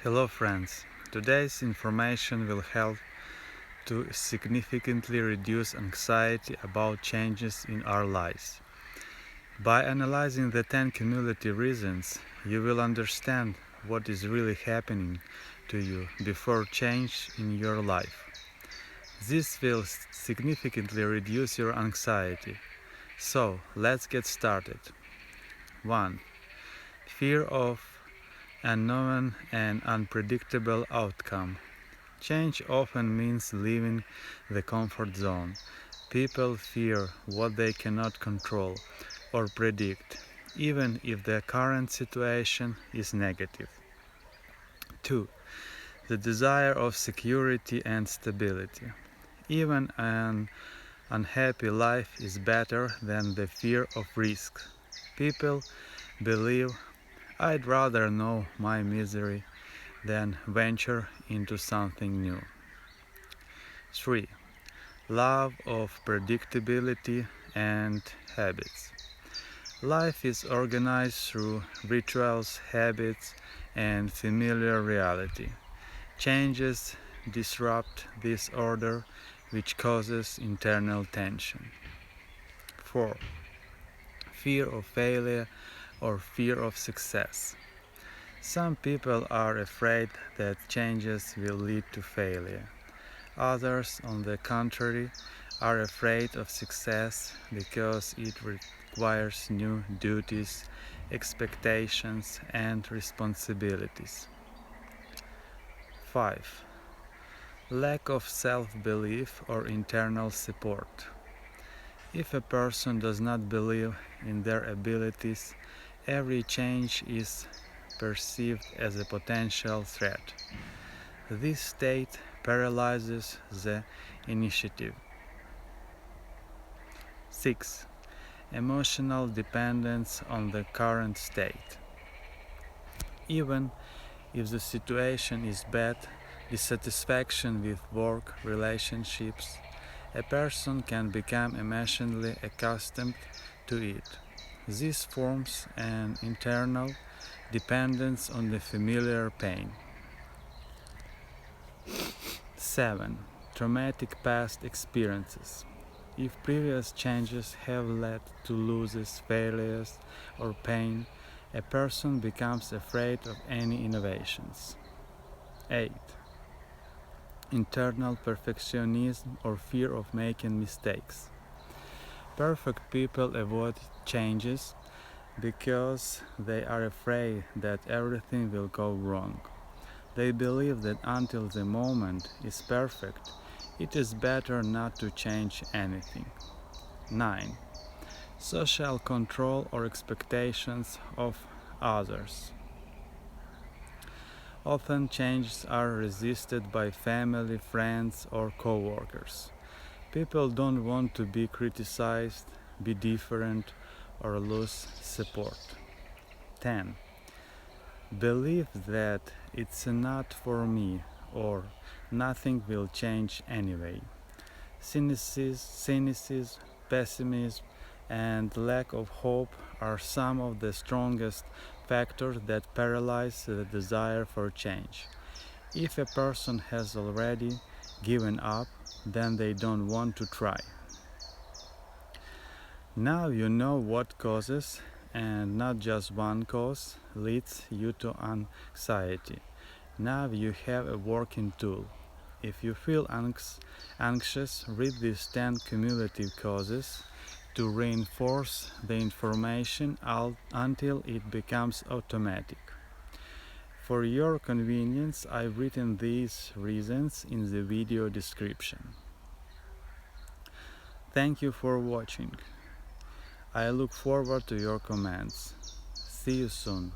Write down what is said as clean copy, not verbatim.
Hello friends, today's information will help to significantly reduce anxiety about changes in our lives. By analyzing the 10 cumulative reasons, you will understand what is really happening to you before change in your life. This will significantly reduce your anxiety. So, let's get started. 1. Fear of unknown and unpredictable outcome. Change often means leaving the comfort zone. People fear what they cannot control or predict, even if the current situation is negative. 2. The desire of security and stability. Even an unhappy life is better than the fear of risk. People believe, I'd rather know my misery than venture into something new. 3. Love of predictability and habits. Life is organized through rituals, habits, and familiar reality. Changes disrupt this order, which causes internal tension. 4. Fear of failure or fear of success. Some people are afraid that changes will lead to failure. Others, on the contrary, are afraid of success because it requires new duties, expectations, and responsibilities. 5. Lack of self-belief or internal support. If a person does not believe in their abilities, every change is perceived as a potential threat. This state paralyzes the initiative. 6. Emotional dependence on the current state. Even if the situation is bad, dissatisfaction with work, relationships, a person can become emotionally accustomed to it. This forms an internal dependence on the familiar pain. 7. Traumatic past experiences. If previous changes have led to losses, failures, or pain, a person becomes afraid of any innovations. 8. Internal perfectionism or fear of making mistakes. Perfect people avoid changes because they are afraid that everything will go wrong. They believe that until the moment is perfect, it is better not to change anything. 9. Social control or expectations of others. Often changes are resisted by family, friends, or co-workers. People don't want to be criticized, be different, or lose support. 10. Believe that it's not for me or nothing will change anyway. Cynicism, pessimism, and lack of hope are some of the strongest factors that paralyze the desire for change. If a person has already given up, then they don't want to try. Now you know what causes, and not just one cause, leads you to anxiety. Now you have a working tool. If you feel anxious, read these 10 cumulative causes to reinforce the information until it becomes automatic. For your convenience, I've written these reasons in the video description. Thank you for watching. I look forward to your comments. See you soon.